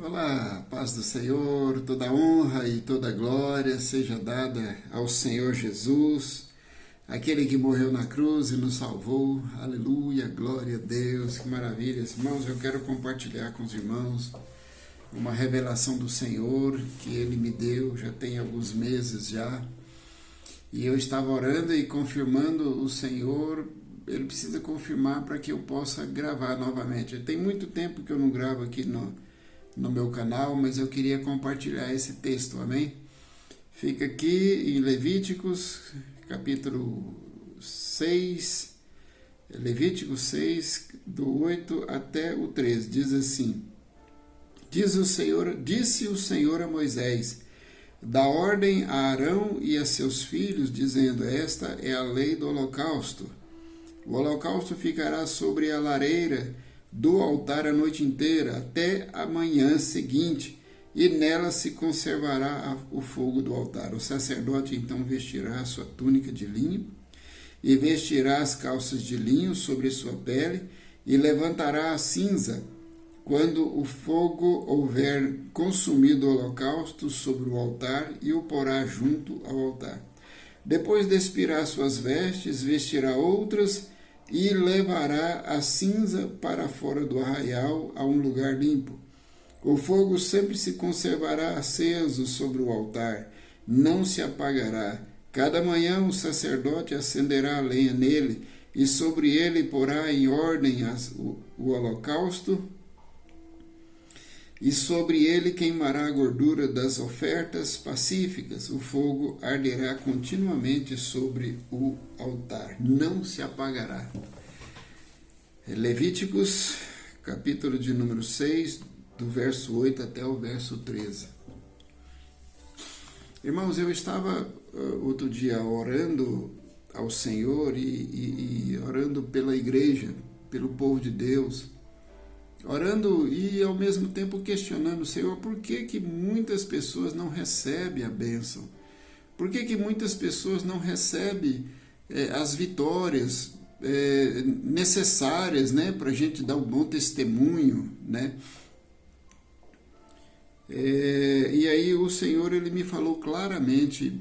Olá, paz do Senhor, toda honra e toda glória seja dada ao Senhor Jesus, aquele que morreu na cruz e nos salvou. Aleluia, glória a Deus, que maravilha. Irmãos, eu quero compartilhar com os irmãos uma revelação do Senhor que Ele me deu, já tem alguns meses já. E eu estava orando e confirmando o Senhor, Ele precisa confirmar para que eu possa gravar novamente. Tem muito tempo que eu não gravo aqui no meu canal, mas eu queria compartilhar esse texto, amém? Fica aqui em Levíticos, capítulo 6, Levíticos 6, do 8 até o 13, diz assim: Disse o Senhor a Moisés: dá ordem a Arão e a seus filhos, dizendo: esta é a lei do holocausto. O holocausto ficará sobre a lareira do altar a noite inteira, até a manhã seguinte, e nela se conservará o fogo do altar. O sacerdote então vestirá a sua túnica de linho, e vestirá as calças de linho sobre sua pele, e levantará a cinza, quando o fogo houver consumido o holocausto sobre o altar, e o porá junto ao altar. Depois despirá suas vestes, vestirá outras, e levará a cinza para fora do arraial, a um lugar limpo. O fogo sempre se conservará aceso sobre o altar, não se apagará. Cada manhã o sacerdote acenderá a lenha nele, e sobre ele porá em ordem o holocausto, e sobre ele queimará a gordura das ofertas pacíficas. O fogo arderá continuamente sobre o altar, não se apagará. Levíticos, capítulo de número 6, do verso 8 até o verso 13. Irmãos, eu estava outro dia orando ao Senhor e orando pela igreja, pelo povo de Deus, orando e ao mesmo tempo questionando: Senhor, por que muitas pessoas não recebem a bênção? Por que muitas pessoas não recebem as vitórias necessárias, né, para a gente dar um bom testemunho, né? E aí o Senhor, Ele me falou claramente,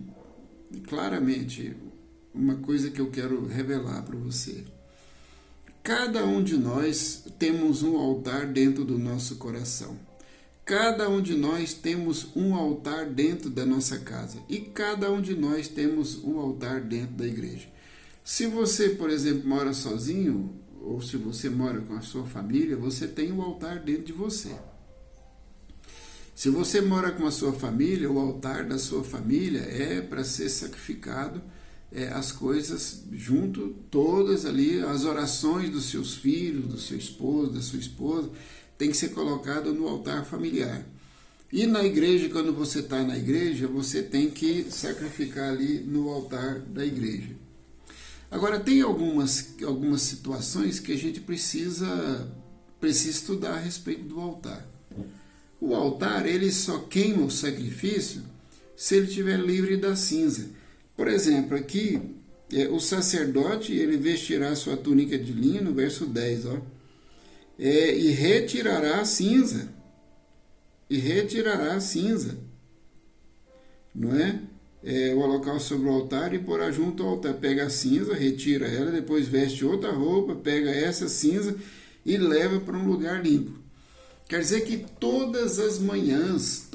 uma coisa que eu quero revelar para você. Cada um de nós temos um altar dentro do nosso coração. Cada um de nós temos um altar dentro da nossa casa. E cada um de nós temos um altar dentro da igreja. Se você, por exemplo, mora sozinho, ou se você mora com a sua família, você tem um altar dentro de você. Se você mora com a sua família, o altar da sua família é para ser sacrificado, as coisas junto, todas ali, as orações dos seus filhos, do seu esposo, da sua esposa, tem que ser colocado no altar familiar. E na igreja, quando você está na igreja, você tem que sacrificar ali no altar da igreja. Agora, tem algumas situações que a gente precisa estudar a respeito do altar. O altar, ele só queima o sacrifício se ele estiver livre da cinza. Por exemplo, aqui, o sacerdote, ele vestirá sua túnica de linho, no verso 10, e retirará a cinza. Não é? O holocausto sobre o altar e porá junto ao altar. Pega a cinza, retira ela, depois veste outra roupa, pega essa cinza e leva para um lugar limpo. Quer dizer que todas as manhãs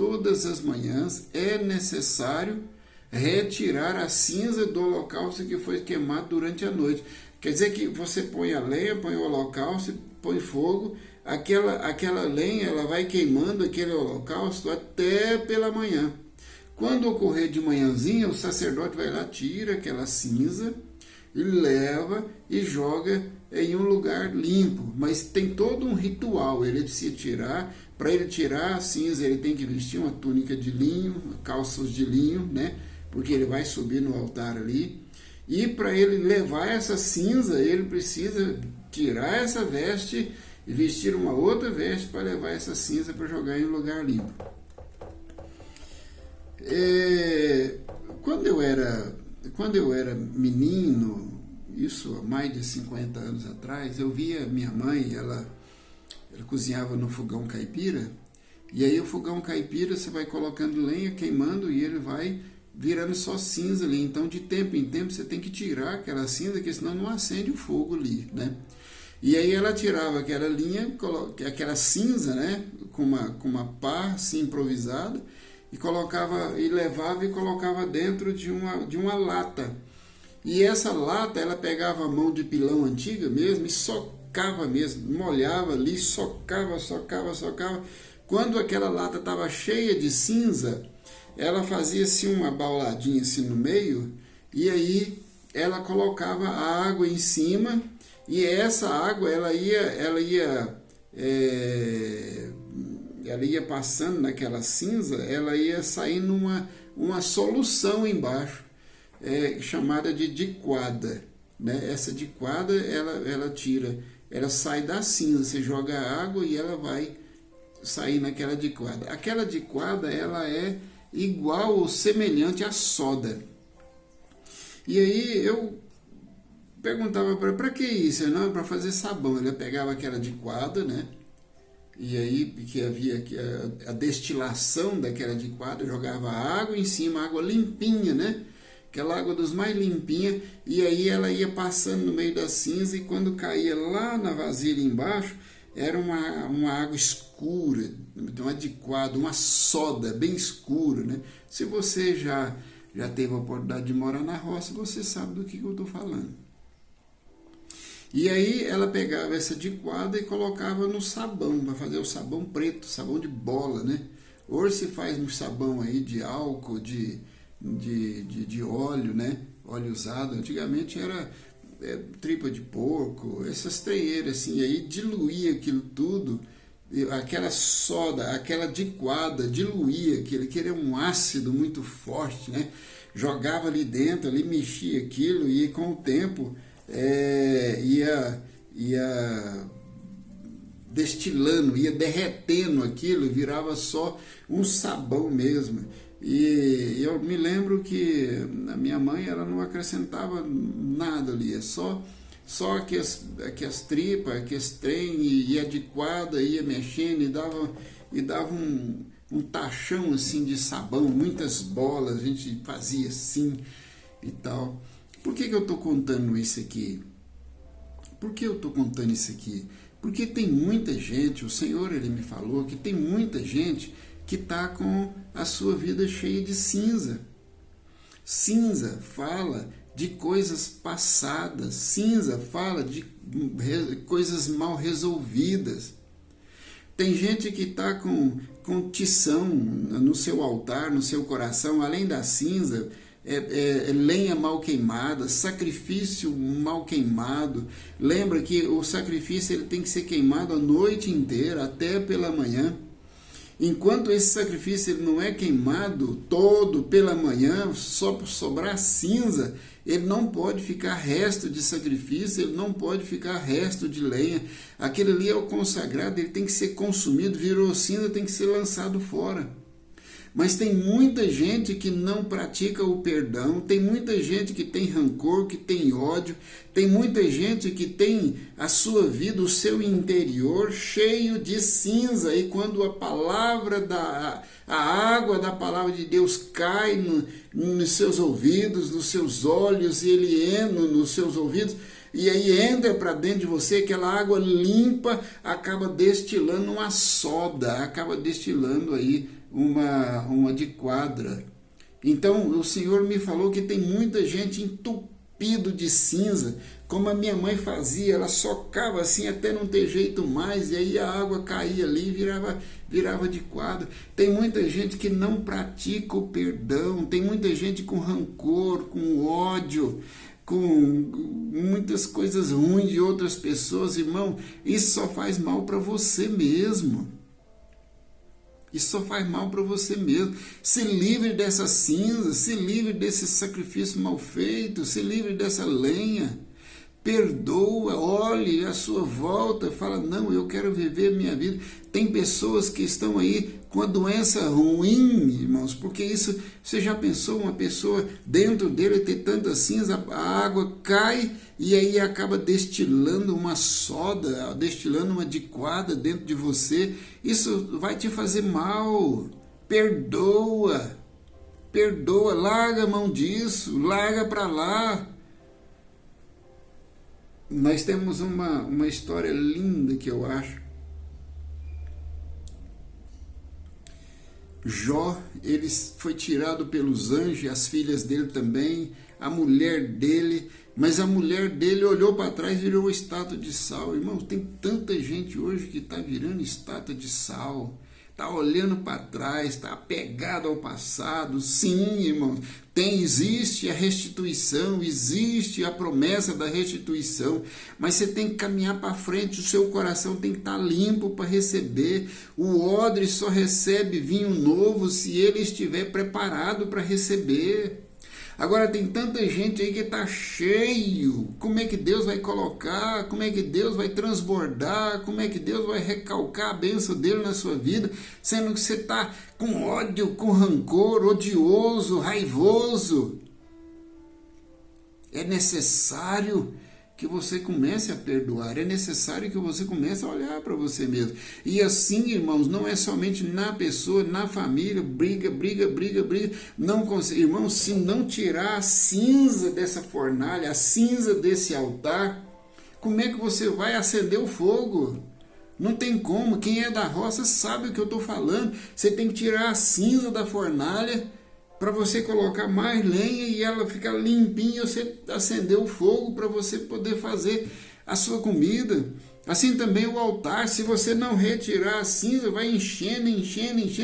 é necessário retirar a cinza do holocausto que foi queimado durante a noite. Quer dizer que você põe a lenha, põe o holocausto, põe fogo, aquela lenha ela vai queimando aquele holocausto até pela manhã. Quando ocorrer de manhãzinha, o sacerdote vai lá, tira aquela cinza, e leva e joga em um lugar limpo. Mas tem todo um ritual, ele precisa tirar. Para ele tirar a cinza, ele tem que vestir uma túnica de linho, calças de linho, né? Porque ele vai subir no altar ali. E para ele levar essa cinza, ele precisa tirar essa veste e vestir uma outra veste para levar essa cinza para jogar em um lugar limpo. Quando eu era menino, isso há mais de 50 anos atrás, eu via minha mãe, ela cozinhava no fogão caipira, E aí o fogão caipira, você vai colocando lenha, queimando, e ele vai virando só cinza ali. Então, de tempo em tempo, você tem que tirar aquela cinza, porque senão não acende o fogo ali, né? E aí ela tirava aquela linha, aquela cinza, né? Com uma pá assim, improvisada, e colocava, e levava e colocava dentro de uma lata. E essa lata, ela pegava a mão de pilão antiga mesmo e socava mesmo, molhava ali, socava. Quando aquela lata estava cheia de cinza, ela fazia assim uma bauladinha assim no meio, e aí ela colocava a água em cima, e essa água ela ia passando naquela cinza, ela ia saindo uma solução embaixo, chamada de diquada, né? Essa diquada ela sai da cinza, você joga a água e ela vai sair naquela diquada. Aquela diquada ela é igual ou semelhante à soda. E aí eu perguntava para que isso? Não, para fazer sabão. Ele pegava aquela diquada, né? E aí que havia a destilação daquela diquada, jogava água em cima, água limpinha, né? Aquela água dos mais limpinha, e aí ela ia passando no meio da cinza, e quando caía lá na vasilha embaixo, era uma água escura, uma adequada, uma soda bem escura, né? Se você já teve a oportunidade de morar na roça, você sabe do que eu estou falando. E aí ela pegava essa adequada e colocava no sabão, para fazer o sabão preto, sabão de bola, né? Hoje se faz um sabão aí de álcool, de óleo, né? Óleo usado. Antigamente era tripa de porco, essas treinheiras assim, e aí diluía aquilo tudo, aquela soda, aquela diquada, diluía aquilo, que era um ácido muito forte, né? Jogava ali dentro, ali mexia aquilo, e com o tempo ia destilando, ia derretendo aquilo, virava só um sabão mesmo. E eu me lembro que a minha mãe, ela não acrescentava nada ali, só que as tripas, que esse trem ia adequada, ia mexendo e dava um tachão assim de sabão, muitas bolas, a gente fazia assim e tal. Por que eu estou contando isso aqui? Por que eu estou contando isso aqui? Porque tem muita gente, o Senhor ele me falou que tem muita gente que está com a sua vida cheia de cinza. Cinza fala de coisas passadas, cinza fala de coisas mal resolvidas. Tem gente que está com tição no seu altar, no seu coração, além da cinza, lenha mal queimada, sacrifício mal queimado. Lembra que o sacrifício ele tem que ser queimado a noite inteira, até pela manhã. Enquanto esse sacrifício ele não é queimado todo pela manhã, só por sobrar cinza, ele não pode ficar resto de sacrifício, ele não pode ficar resto de lenha. Aquele ali é o consagrado, ele tem que ser consumido, virou cinza, tem que ser lançado fora. Mas tem muita gente que não pratica o perdão, tem muita gente que tem rancor, que tem ódio, tem muita gente que tem a sua vida, o seu interior cheio de cinza, e quando a palavra a água da palavra de Deus cai nos seus ouvidos, nos seus olhos, e ele entra nos seus ouvidos, e aí entra para dentro de você, aquela água limpa acaba destilando uma soda, acaba destilando aí uma diquadra. Então o Senhor me falou que tem muita gente entupido de cinza, como a minha mãe fazia, ela socava assim até não ter jeito mais, e aí a água caía ali e virava diquadra. Tem muita gente que não pratica o perdão, tem muita gente com rancor, com ódio, com muitas coisas ruins de outras pessoas. Irmão, isso só faz mal para você mesmo. Isso só faz mal para você mesmo. Se livre dessa cinza, se livre desse sacrifício mal feito, se livre dessa lenha. perdoa, olhe à sua volta, fala, não, eu quero viver a minha vida. Tem pessoas que estão aí com a doença ruim, irmãos, porque isso, você já pensou uma pessoa dentro dele ter tanta cinza, a água cai e aí acaba destilando uma soda, destilando uma liquada dentro de você, isso vai te fazer mal. Perdoa, perdoa, larga a mão disso, larga para lá. Nós temos uma história linda que eu acho. Jó, ele foi tirado pelos anjos, as filhas dele também, a mulher dele, mas a mulher dele olhou para trás e virou estátua de sal. Irmãos, tem tanta gente hoje que está virando estátua de sal, está olhando para trás, está apegado ao passado. Sim, irmãos, existe a restituição, existe a promessa da restituição, mas você tem que caminhar para frente, o seu coração tem que estar limpo para receber. O odre só recebe vinho novo se ele estiver preparado para receber. Agora tem tanta gente aí que está cheio. Como é que Deus vai colocar? Como é que Deus vai transbordar? Como é que Deus vai recalcar a bênção dele na sua vida? Sendo que você está com ódio, com rancor, odioso, raivoso. É necessário que você comece a perdoar, é necessário que você comece a olhar para você mesmo. E assim, irmãos, não é somente na pessoa, na família, briga. Não consegue, irmãos, se não tirar a cinza dessa fornalha, a cinza desse altar, como é que você vai acender o fogo? Não tem como. Quem é da roça sabe o que eu estou falando. Você tem que tirar a cinza da fornalha para você colocar mais lenha e ela ficar limpinha, você acender o fogo para você poder fazer a sua comida. Assim também o altar, se você não retirar a cinza, vai enchendo,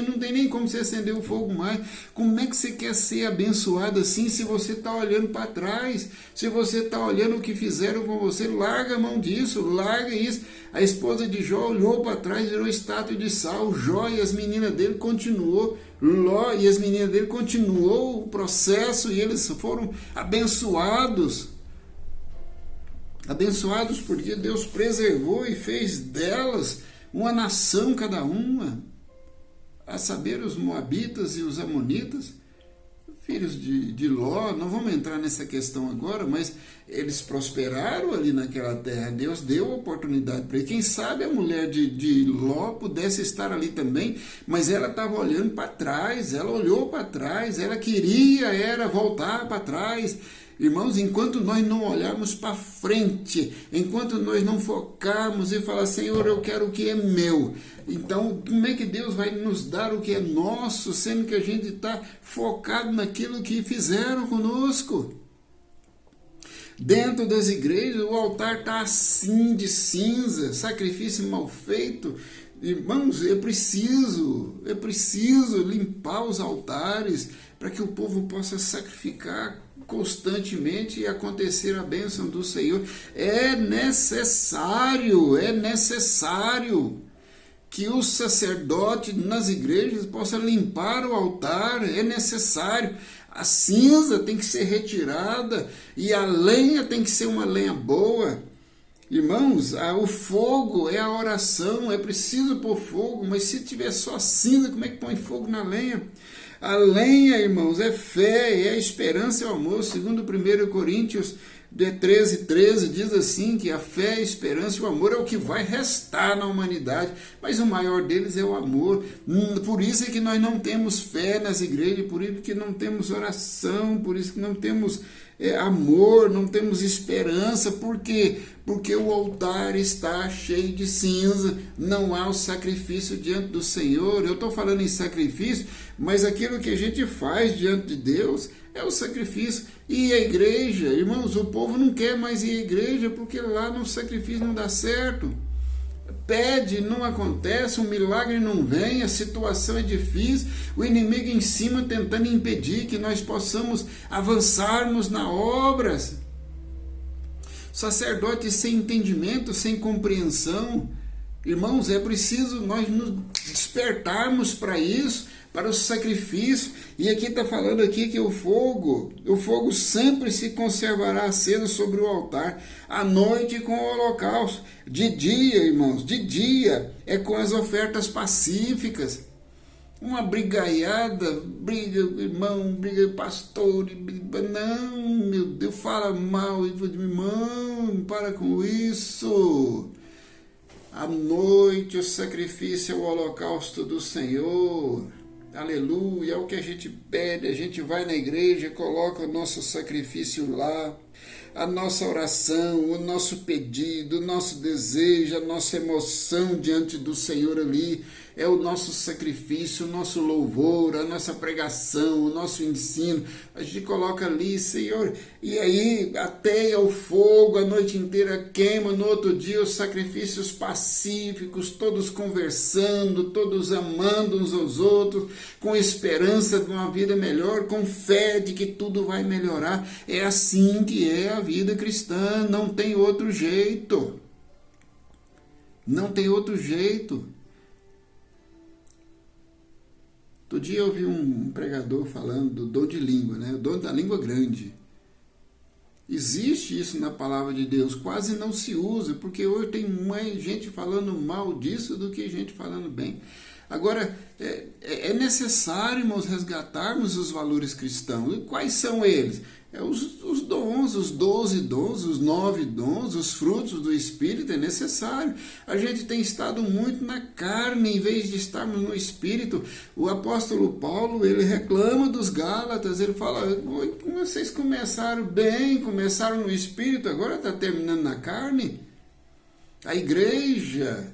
não tem nem como você acender o fogo mais. Como é que você quer ser abençoado assim se você está olhando para trás? Se você está olhando o que fizeram com você, larga a mão disso, larga isso. A esposa de Jó olhou para trás, virou estátua de sal. Jó e as meninas dele continuou, Ló e as meninas dele continuou o processo e eles foram abençoados. Abençoados porque Deus preservou e fez delas uma nação cada uma, a saber, os moabitas e os amonitas, filhos de Ló. Não vamos entrar nessa questão agora, mas eles prosperaram ali naquela terra. Deus deu oportunidade para eles. Quem sabe a mulher de Ló pudesse estar ali também, mas ela estava olhando para trás, ela olhou para trás, ela queria voltar para trás. Irmãos, enquanto nós não olharmos para frente, enquanto nós não focarmos e falar, Senhor, eu quero o que é meu. Então, como é que Deus vai nos dar o que é nosso, sendo que a gente está focado naquilo que fizeram conosco? Dentro das igrejas, o altar está assim de cinza, sacrifício mal feito. Irmãos, é preciso limpar os altares para que o povo possa sacrificar constantemente e acontecer a bênção do Senhor. É necessário que o sacerdote nas igrejas possa limpar o altar, é necessário. A cinza tem que ser retirada e a lenha tem que ser uma lenha boa. Irmãos, o fogo é a oração, é preciso pôr fogo, mas se tiver só cinza, como é que põe fogo na lenha? A lenha, irmãos, é fé, é a esperança e o amor. Segundo 1 Coríntios 13:13 diz assim, que a fé, a esperança e o amor é o que vai restar na humanidade, mas o maior deles é o amor. Por isso é que nós não temos fé nas igrejas, por isso que não temos oração, por isso que não temos amor, não temos esperança. Por quê? Porque o altar está cheio de cinza, não há o sacrifício diante do Senhor. Eu estou falando em sacrifício, mas aquilo que a gente faz diante de Deus é o sacrifício. E a igreja, irmãos, o povo não quer mais ir à igreja porque lá no sacrifício não dá certo. Pede, não acontece, um milagre não vem, a situação é difícil, o inimigo em cima tentando impedir que nós possamos avançarmos na obras. Sacerdotes sem entendimento, sem compreensão. Irmãos, é preciso nós nos despertarmos para isso, para o sacrifício. E aqui está falando aqui que o fogo sempre se conservará aceso sobre o altar, à noite com o holocausto, de dia, irmãos, de dia é com as ofertas pacíficas. Uma brigaiada, briga irmão, briga pastor, briga, não, meu Deus, fala mal, irmão, para com isso. À noite o sacrifício é o holocausto do Senhor, aleluia, é o que a gente pede, a gente vai na igreja, coloca o nosso sacrifício lá, a nossa oração, o nosso pedido, o nosso desejo, a nossa emoção diante do Senhor ali, é o nosso sacrifício, o nosso louvor, a nossa pregação, o nosso ensino, a gente coloca ali, Senhor, e aí até o fogo a noite inteira queima, no outro dia os sacrifícios pacíficos, todos conversando, todos amando uns aos outros, com esperança de uma vida melhor, com fé de que tudo vai melhorar. É assim que é a vida cristã, não tem outro jeito. Não tem outro jeito. Outro dia eu ouvi um pregador falando do dom de língua, né? O dom da língua grande. Existe isso na palavra de Deus, quase não se usa, porque hoje tem mais gente falando mal disso do que gente falando bem. Agora, é necessário, irmãos, resgatarmos os valores cristãos. E quais são eles? Os dons, os 12 dons, os 9 dons, os frutos do Espírito, é necessário. A gente tem estado muito na carne, em vez de estarmos no Espírito. O apóstolo Paulo, ele reclama dos Gálatas, ele fala, vocês começaram bem, começaram no Espírito, agora está terminando na carne. A igreja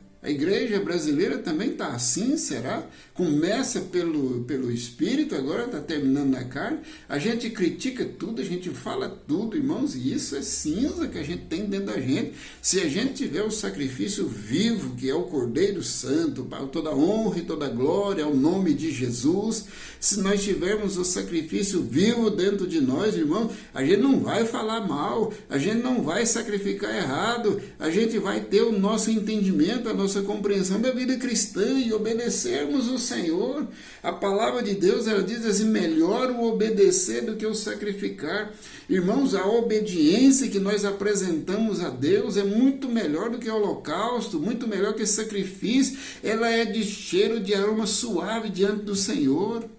brasileira também está assim, será? Começa pelo Espírito, agora está terminando na carne. A gente critica tudo, a gente fala tudo, irmãos, e isso é cinza que a gente tem dentro da gente. Se a gente tiver o sacrifício vivo, que é o Cordeiro Santo, para toda honra e toda glória ao nome de Jesus, se nós tivermos o sacrifício vivo dentro de nós, irmãos, a gente não vai falar mal, a gente não vai sacrificar errado, a gente vai ter o nosso entendimento, a nossa compreensão da vida cristã e obedecermos o Senhor. A palavra de Deus, ela diz assim, melhor o obedecer do que o sacrificar. Irmãos, a obediência que nós apresentamos a Deus é muito melhor do que o holocausto, muito melhor que o sacrifício. Ela é de cheiro de aroma suave diante do Senhor.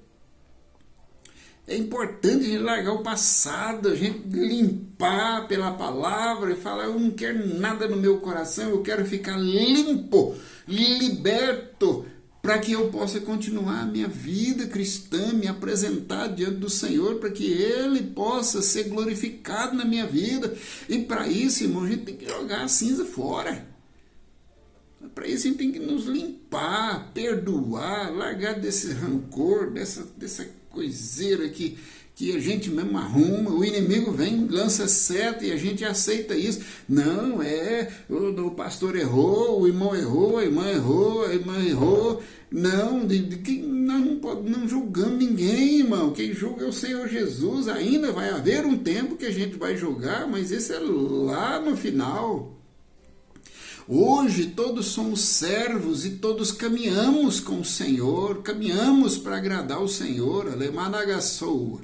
É importante a gente largar o passado, a gente limpar pela palavra e falar, eu não quero nada no meu coração, eu quero ficar limpo, liberto, para que eu possa continuar a minha vida cristã, me apresentar diante do Senhor, para que Ele possa ser glorificado na minha vida. E para isso, irmão, a gente tem que jogar a cinza fora. Para isso a gente tem que nos limpar, perdoar, largar desse rancor, dessa coiseira que a gente mesmo arruma. O inimigo vem, lança seta e a gente aceita isso. Não, o pastor errou, o irmão errou, a irmã errou. Não, não julgamos ninguém, irmão. Quem julga é o Senhor Jesus. Ainda vai haver um tempo que a gente vai julgar, mas esse é lá no final. Hoje todos somos servos e todos caminhamos com o Senhor, caminhamos para agradar o Senhor, alemanagaçoa.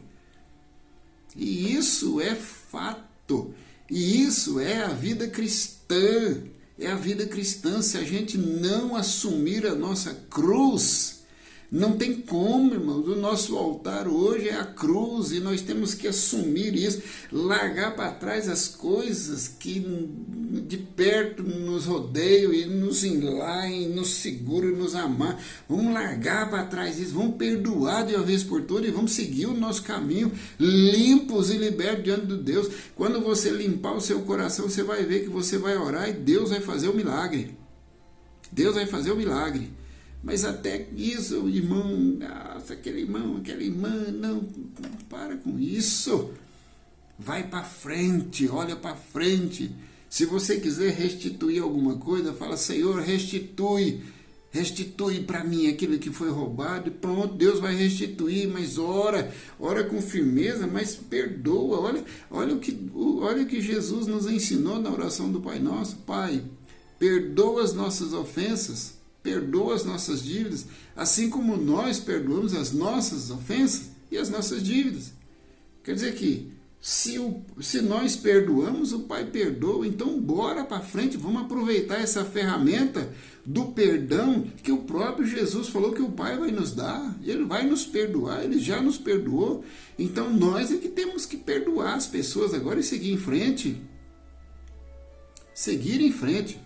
E isso é fato, e isso é a vida cristã, é a vida cristã. Se a gente não assumir a nossa cruz, não tem como, irmãos. O nosso altar hoje é a cruz e nós temos que assumir isso, largar para trás as coisas que de perto nos rodeiam e nos enlaem, nos seguram e nos amar. Vamos largar para trás isso, vamos perdoar de uma vez por todas e vamos seguir o nosso caminho limpos e libertos diante de Deus. Quando você limpar o seu coração, você vai ver que você vai orar e Deus vai fazer o milagre. Deus vai fazer o milagre. Mas até isso, irmão, nossa, aquela irmã, não, para com isso. Vai para frente, olha para frente. Se você quiser restituir alguma coisa, fala, Senhor, restitui para mim aquilo que foi roubado. E pronto, Deus vai restituir, mas ora com firmeza, mas perdoa. Olha o que Jesus nos ensinou na oração do Pai Nosso. Pai, perdoa as nossas ofensas, perdoa as nossas dívidas, assim como nós perdoamos as nossas ofensas e as nossas dívidas. Quer dizer que, se nós perdoamos, o Pai perdoa. Então, bora para frente, vamos aproveitar essa ferramenta do perdão que o próprio Jesus falou que o Pai vai nos dar. Ele vai nos perdoar, Ele já nos perdoou. Então, nós é que temos que perdoar as pessoas agora e seguir em frente. Seguir em frente.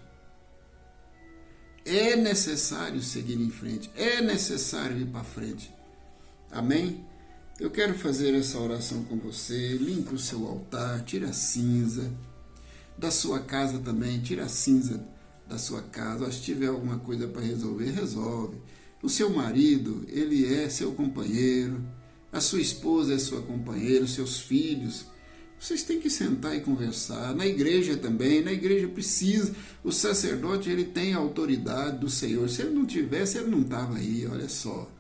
É necessário seguir em frente. É necessário ir para frente. Amém? Eu quero fazer essa oração com você. Limpe o seu altar, tira a cinza da sua casa também, tira a cinza da sua casa. Se tiver alguma coisa para resolver, resolve. O seu marido, ele é seu companheiro, a sua esposa é sua companheira, os seus filhos. Vocês têm que sentar e conversar. Na igreja também, na igreja precisa. O sacerdote, ele tem a autoridade do Senhor. Se ele não tivesse, ele não estava aí, olha só.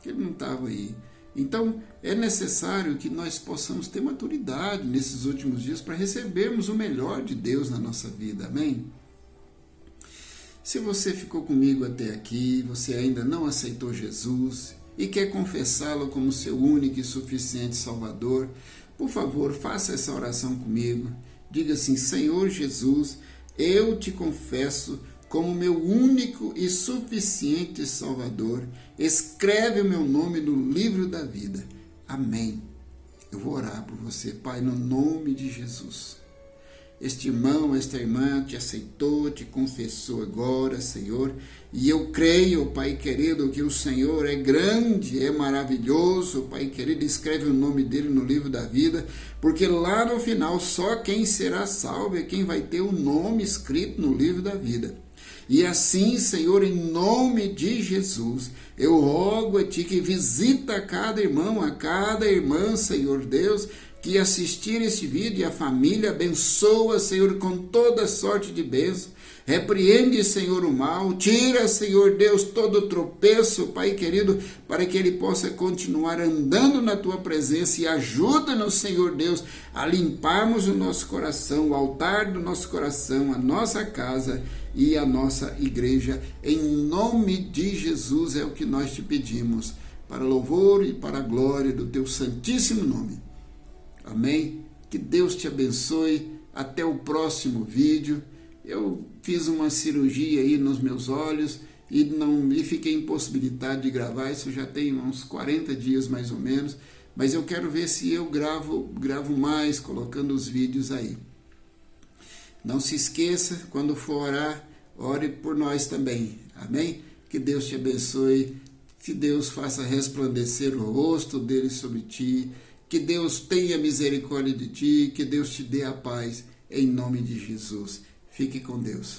Ele não estava aí. Então, é necessário que nós possamos ter maturidade nesses últimos dias para recebermos o melhor de Deus na nossa vida, amém? Se você ficou comigo até aqui, você ainda não aceitou Jesus e quer confessá-lo como seu único e suficiente Salvador, por favor, faça essa oração comigo. Diga assim: Senhor Jesus, eu te confesso como meu único e suficiente Salvador. Escreve o meu nome no livro da vida. Amém. Eu vou orar por você, Pai, no nome de Jesus. Este irmão, esta irmã te aceitou, te confessou agora, Senhor. E eu creio, Pai querido, que o Senhor é grande, é maravilhoso. Pai querido, escreve o nome dele no livro da vida, porque lá no final só quem será salvo é quem vai ter o nome escrito no livro da vida. E assim, Senhor, em nome de Jesus, eu rogo a Ti que visita a cada irmão, a cada irmã, Senhor Deus, que assistir este vídeo e a família, abençoa, Senhor, com toda sorte de bênção. Repreende, Senhor, o mal, tira, Senhor Deus, todo o tropeço, Pai querido, para que ele possa continuar andando na Tua presença, e ajuda-nos, Senhor Deus, a limparmos o nosso coração, o altar do nosso coração, a nossa casa e a nossa igreja. Em nome de Jesus é o que nós te pedimos, para louvor e para a glória do Teu santíssimo nome. Amém? Que Deus te abençoe. Até o próximo vídeo. Eu fiz uma cirurgia aí nos meus olhos e fiquei impossibilitado de gravar. Isso já tem uns 40 dias mais ou menos. Mas eu quero ver se eu gravo mais, colocando os vídeos aí. Não se esqueça, quando for orar, ore por nós também. Amém? Que Deus te abençoe. Que Deus faça resplandecer o rosto dele sobre ti. Que Deus tenha misericórdia de ti, que Deus te dê a paz, em nome de Jesus. Fique com Deus.